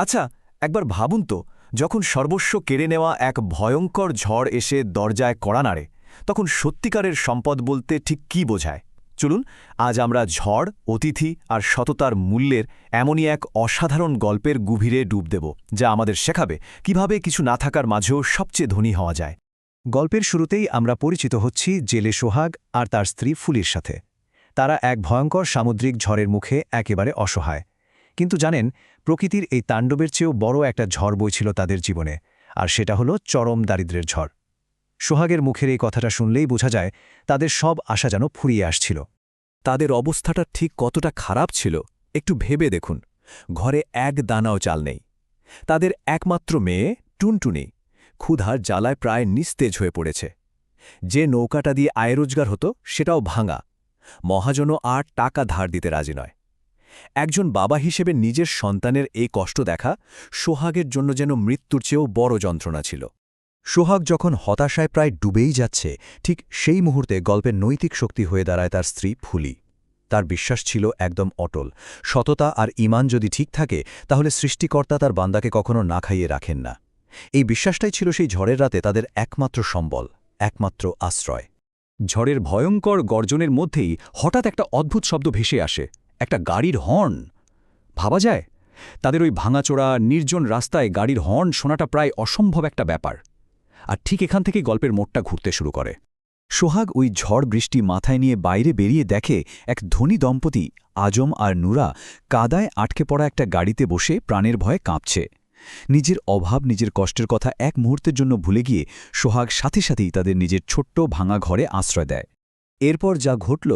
আচ্ছা, একবার ভাবুন তো, যখন সর্বস্ব কেড়ে নেওয়া এক ভয়ঙ্কর ঝড় এসে দরজায় কড়া নাড়ে, তখন সত্যিকারের সম্পদ বলতে ঠিক কী বোঝায়? চলুন, আজ আমরা ঝড়, অতিথি আর সততার মূল্যের এমনই এক অসাধারণ গল্পের গভীরে ডুব দেব, যা আমাদের শেখাবে কিভাবে কিছু না থাকার মাঝেও সবচেয়ে ধনী হওয়া যায়। গল্পের শুরুতেই আমরা পরিচিত হচ্ছি জেলে সোহাগ আর তার স্ত্রী ফুলির সাথে। তারা এক ভয়ঙ্কর সামুদ্রিক ঝড়ের মুখে একেবারে অসহায়। কিন্তু জানেন, প্রকৃতির এই তাণ্ডবের চেয়েও বড় একটা ঝড় বইছিল তাদের জীবনে, আর সেটা হলো চরম দারিদ্র্যের ঝড়। সোহাগের মুখের এই কথাটা শুনলেই বোঝা যায় তাদের সব আশা যেন ফুরিয়ে আসছিল। তাদের অবস্থাটা ঠিক কতটা খারাপ ছিল একটু ভেবে দেখুন। ঘরে এক দানাও চাল নেই। তাদের একমাত্র মেয়ে টুনটুনি ক্ষুধার জ্বালায় প্রায় নিস্তেজ হয়ে পড়েছে। যে নৌকাটা দিয়ে আয় রোজগার হতো সেটাও ভাঙা। মহাজনও আর টাকা ধার দিতে রাজি নয়। একজন বাবা হিসেবে নিজের সন্তানের এই কষ্ট দেখা সোহাগের জন্য যেন মৃত্যুর চেয়েও বড় যন্ত্রণা ছিল। সোহাগ যখন হতাশায় প্রায় ডুবেই যাচ্ছে, ঠিক সেই মুহূর্তে গল্পের নৈতিক শক্তি হয়ে দাঁড়ায় তার স্ত্রী ফুলি। তার বিশ্বাস ছিল একদম অটল। সততা আর ঈমান যদি ঠিক থাকে, তাহলে সৃষ্টিকর্তা তার বান্দাকে কখনো না খাইয়ে রাখেন না। এই বিশ্বাসটাই ছিল সেই ঝড়ের রাতে তাদের একমাত্র সম্বল, একমাত্র আশ্রয়। ঝড়ের ভয়ঙ্কর গর্জনের মধ্যেই হঠাৎ একটা অদ্ভুত শব্দ ভেসে আসে, একটা গাড়ির হর্ন। ভাবা যায়, তাদের ওই ভাঙাচোরা নির্জন রাস্তায় গাড়ির হর্ন শোনাটা প্রায় অসম্ভব একটা ব্যাপার। আর ঠিক এখান থেকেই গল্পের মোড়টা ঘুরতে শুরু করে। সোহাগ ওই ঝড় বৃষ্টি মাথায় নিয়ে বাইরে বেরিয়ে দেখে এক ধনী দম্পতি আজম আর নুরা কাদায় আটকে পড়া একটা গাড়িতে বসে প্রাণের ভয়ে কাঁপছে। নিজের অভাব, নিজের কষ্টের কথা এক মুহূর্তের জন্য ভুলে গিয়ে সোহাগ সাথে সাথেই তাদের নিজের ছোট্ট ভাঙা ঘরে আশ্রয় দেয়। এরপর যা ঘটল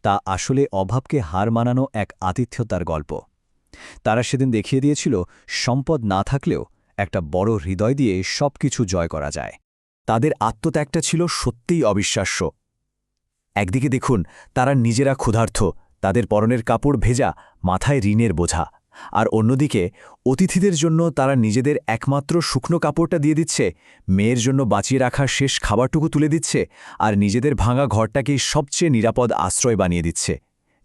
তা আসলে অভাবকে হার মানানো এক আতিথ্যতার গল্প। তারা সেদিন দেখিয়ে দিয়েছিল, সম্পদ না থাকলেও একটা বড় হৃদয় দিয়ে সবকিছু জয় করা যায়। তাদের আত্মত্যাগটা ছিল সত্যিই অবিশ্বাস্য। একদিকে দেখুন, তারা নিজেরা ক্ষুধার্ত, তাদের পরনের কাপড় ভেজা, মাথায় ঋণের বোঝা। আর অন্যদিকে অতিথিদের জন্য তারা নিজেদের একমাত্র শুকনো কাপড়টা দিয়ে দিচ্ছে, মেয়ের জন্য বাঁচিয়ে রাখা শেষ খাবারটুকু তুলে দিচ্ছে, আর নিজেদের ভাঙা ঘরটাকেই সবচেয়ে নিরাপদ আশ্রয় বানিয়ে দিচ্ছে,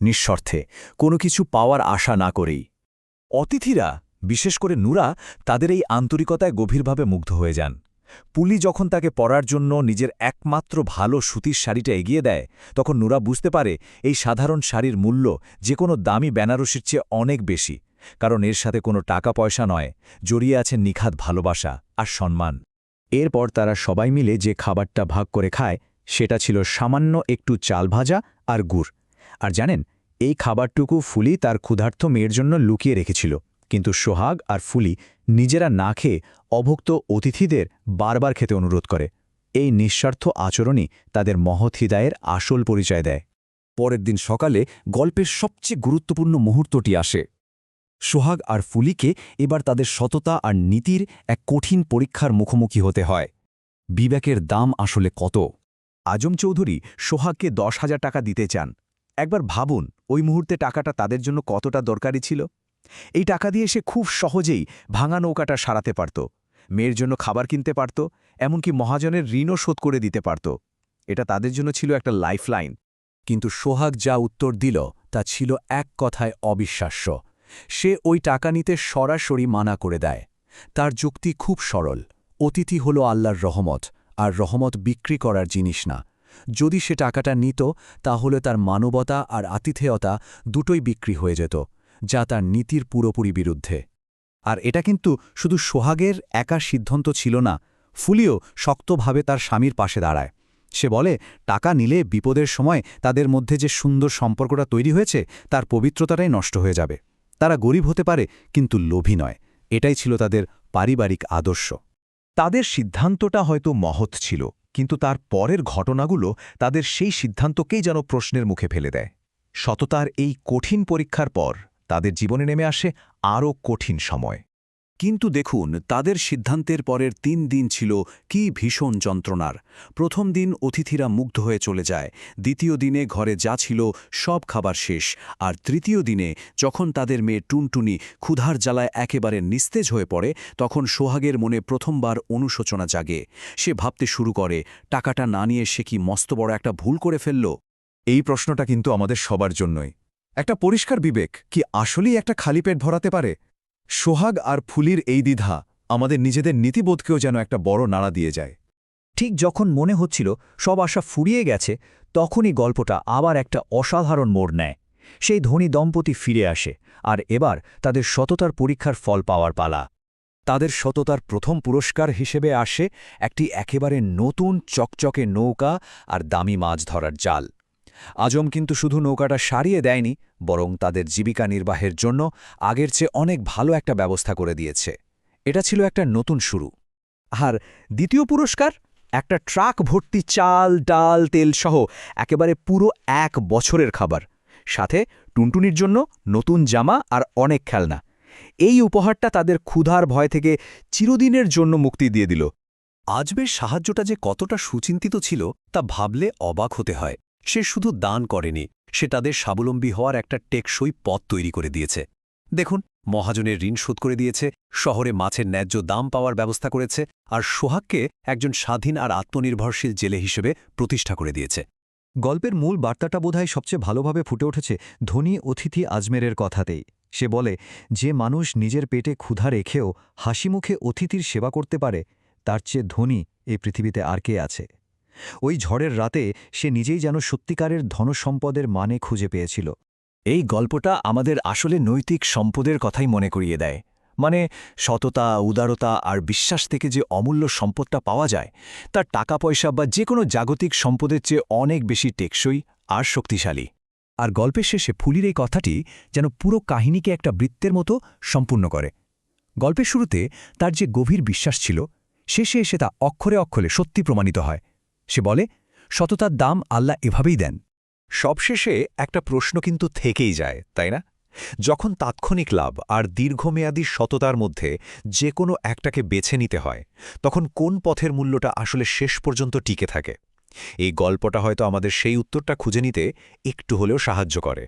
নিঃস্বার্থে, কোনো কিছু পাওয়ার আশা না করেই। অতিথিরা, বিশেষ করে নুরা, তাদের এই আন্তরিকতায় গভীরভাবে মুগ্ধ হয়ে যান। পুলি যখন তাকে পরার জন্য নিজের একমাত্র ভালো সুতির শাড়িটা এগিয়ে দেয়, তখন নুরা বুঝতে পারে এই সাধারণ শাড়ির মূল্য যে কোনো দামি বেনারসির চেয়ে অনেক বেশি, কারণ এর সাথে কোনো টাকা পয়সা নয়, জড়িয়ে আছে নিখাত ভালোবাসা আর সম্মান। এরপর তারা সবাই মিলে যে খাবারটা ভাগ করে খায়, সেটা ছিল সামান্য একটু চাল ভাজা আর গুড়। আর জানেন, এই খাবারটুকু ফুলি তার ক্ষুধার্ত মেয়ের জন্য লুকিয়ে রেখেছিল, কিন্তু সোহাগ আর ফুলি নিজেরা না খেয়ে অভুক্ত অতিথিদের বারবার খেতে অনুরোধ করে। এই নিঃস্বার্থ আচরণই তাদের মহৎ হৃদয়ের আসল পরিচয় দেয়। পরের দিন সকালে গল্পের সবচেয়ে গুরুত্বপূর্ণ মুহূর্তটি আসে। সোহাগ আর ফুলিকে এবার তাদের সততা আর নীতির এক কঠিন পরীক্ষার মুখোমুখি হতে হয়। বিবেকের দাম আসলে কত? আজম চৌধুরী সোহাগকে 10,000 টাকা দিতে চান। একবার ভাবুন, ওই মুহূর্তে টাকাটা তাদের জন্য কতটা দরকারি ছিল। এই টাকা দিয়ে সে খুব সহজেই ভাঙা নৌকাটা সারাতে পারত, মেয়ের জন্য খাবার কিনতে পারত, এমনকি মহাজনের ঋণও শোধ করে দিতে পারত। এটা তাদের জন্য ছিল একটা লাইফলাইন। কিন্তু সোহাগ যা উত্তর দিল তা ছিল এক কথায় অবিশ্বাস্য। সে ওই টাকা নিতে সরাসরি মানা করে দেয়। তার যুক্তি খুব সরল, অতিথি হল আল্লাহর রহমত, আর রহমত বিক্রি করার জিনিস না। যদি সে টাকাটা নিত, তাহলে তার মানবতা আর আতিথেয়তা দুটোই বিক্রি হয়ে যেত, যা তার নীতির পুরোপুরি বিরুদ্ধে। আর এটা কিন্তু শুধু সোহাগের একা সিদ্ধান্ত ছিল না, ফুলিও শক্তভাবে তার স্বামীর পাশে দাঁড়ায়। সে বলে, টাকা নিলে বিপদের সময় তাদের মধ্যে যে সুন্দর সম্পর্কটা তৈরি হয়েছে তার পবিত্রতাটাই নষ্ট হয়ে যাবে। তারা গরিব হতে পারে, কিন্তু লোভী নয়। এটাই ছিল তাদের পারিবারিক আদর্শ। তাদের সিদ্ধান্তটা হয়তো মহৎ ছিল, কিন্তু তার পরের ঘটনাগুলো তাদের সেই সিদ্ধান্তকেই যেন প্রশ্নের মুখে ফেলে দেয়। সততার এই কঠিন পরীক্ষার পর তাদের জীবনে নেমে আসে আরও কঠিন সময়। কিন্তু দেখুন, তাদের সিদ্ধান্তের পরের 3 দিন ছিল কি ভীষণ যন্ত্রণার। প্রথম দিন অতিথিরা মুগ্ধ হয়ে চলে যায়, দ্বিতীয় দিনে ঘরে যা ছিল সব খাবার শেষ, আর তৃতীয় দিনে যখন তাদের মেয়ে টুনটুনি ক্ষুধার জ্বালায় একেবারে নিস্তেজ হয়ে পড়ে, তখন সোহাগের মনে প্রথমবার অনুশোচনা জাগে। সে ভাবতে শুরু করে, টাকাটা না নিয়ে সে কি মস্ত বড় একটা ভুল করে ফেলল? এই প্রশ্নটা কিন্তু আমাদের সবার জন্যই। একটা পরিষ্কার বিবেক কি আসলেই একটা খালি পেট ভরাতে পারে? সোহাগ আর ফুলির এই দ্বিধা আমাদের নিজেদের নীতিবোধকেও যেন একটা বড় নাড়া দিয়ে যায়। ঠিক যখন মনে হচ্ছিল সব আশা ফুরিয়ে গেছে, তখনই গল্পটা আবার একটা অসাধারণ মোড় নেয়। সেই ধনী দম্পতি ফিরে আসে, আর এবার তাদের সততার পরীক্ষার ফল পাওয়ার পালা। তাদের সততার প্রথম পুরস্কার হিসেবে আসে একটি একেবারে নতুন চকচকে নৌকা আর দামি মাছ ধরার জাল। আজম কিন্তু শুধু নৌকাটা সারিয়ে দেয়নি, বরং তাদের জীবিকা নির্বাহের জন্য আগের চেয়ে অনেক ভালো একটা ব্যবস্থা করে দিয়েছে। এটা ছিল একটা নতুন শুরু। আর দ্বিতীয় পুরস্কার, একটা ট্রাক ভর্তি চাল, ডাল, তেল সহ একেবারে পুরো 1 বছরের খাবার, সাথে টুনটুনির জন্য নতুন জামা আর অনেক খেলনা। এই উপহারটা তাদের ক্ষুধার ভয় থেকে চিরদিনের জন্য মুক্তি দিয়ে দিল। আজমের সাহায্যটা যে কতটা সুচিন্তিত ছিল তা ভাবলে অবাক হতে হয়। সে শুধু দান করেনি, সে তাদের স্বাবলম্বী হওয়ার একটা টেকসই পথ তৈরি করে দিয়েছে। দেখুন, মহাজনের ঋণ শোধ করে দিয়েছে, শহরে মাছের ন্যায্য দাম পাওয়ার ব্যবস্থা করেছে, আর সোহাগকে একজন স্বাধীন আর আত্মনির্ভরশীল জেলে হিসেবে প্রতিষ্ঠা করে দিয়েছে। গল্পের মূল বার্তাটা বোধহয় সবচেয়ে ভালোভাবে ফুটে উঠেছে ধনী অতিথি আজমেরের কথাতেই। সে বলে, যে মানুষ নিজের পেটে ক্ষুধা রেখেও হাসিমুখে অতিথির সেবা করতে পারে, তার চেয়ে ধনী এই পৃথিবীতে আর কে আছে। ওই ঝড়ের রাতে সে নিজেই যেন সত্যিকারের ধনসম্পদের মানে খুঁজে পেয়েছিল। এই গল্পটা আমাদের আসলে নৈতিক সম্পদের কথাই মনে করিয়ে দেয়। মানে সততা, উদারতা আর বিশ্বাস থেকে যে অমূল্য সম্পদটা পাওয়া যায়, তার টাকা পয়সা বা যে কোনো জাগতিক সম্পদের চেয়ে অনেক বেশি টেকসই আর শক্তিশালী। আর গল্পের শেষে ফুলির এই কথাটি যেন পুরো কাহিনীকে একটা বৃত্তের মতো সম্পূর্ণ করে। গল্পের শুরুতে তার যে গভীর বিশ্বাস ছিল, শেষে এসে তা অক্ষরে অক্ষরে সত্যি প্রমাণিত হয়। সে বলে, সততার দাম আল্লাহ এভাবেই দেন। সবশেষে একটা প্রশ্ন কিন্তু থেকেই যায়, তাই না? যখন তাৎক্ষণিক লাভ আর দীর্ঘমেয়াদী সততার মধ্যে যে কোনো একটাকে বেছে নিতে হয়, তখন কোন পথের মূল্যটা আসলে শেষ পর্যন্ত টিকে থাকে? এই গল্পটা হয়তো আমাদের সেই উত্তরটা খুঁজে নিতে একটু হলেও সাহায্য করে।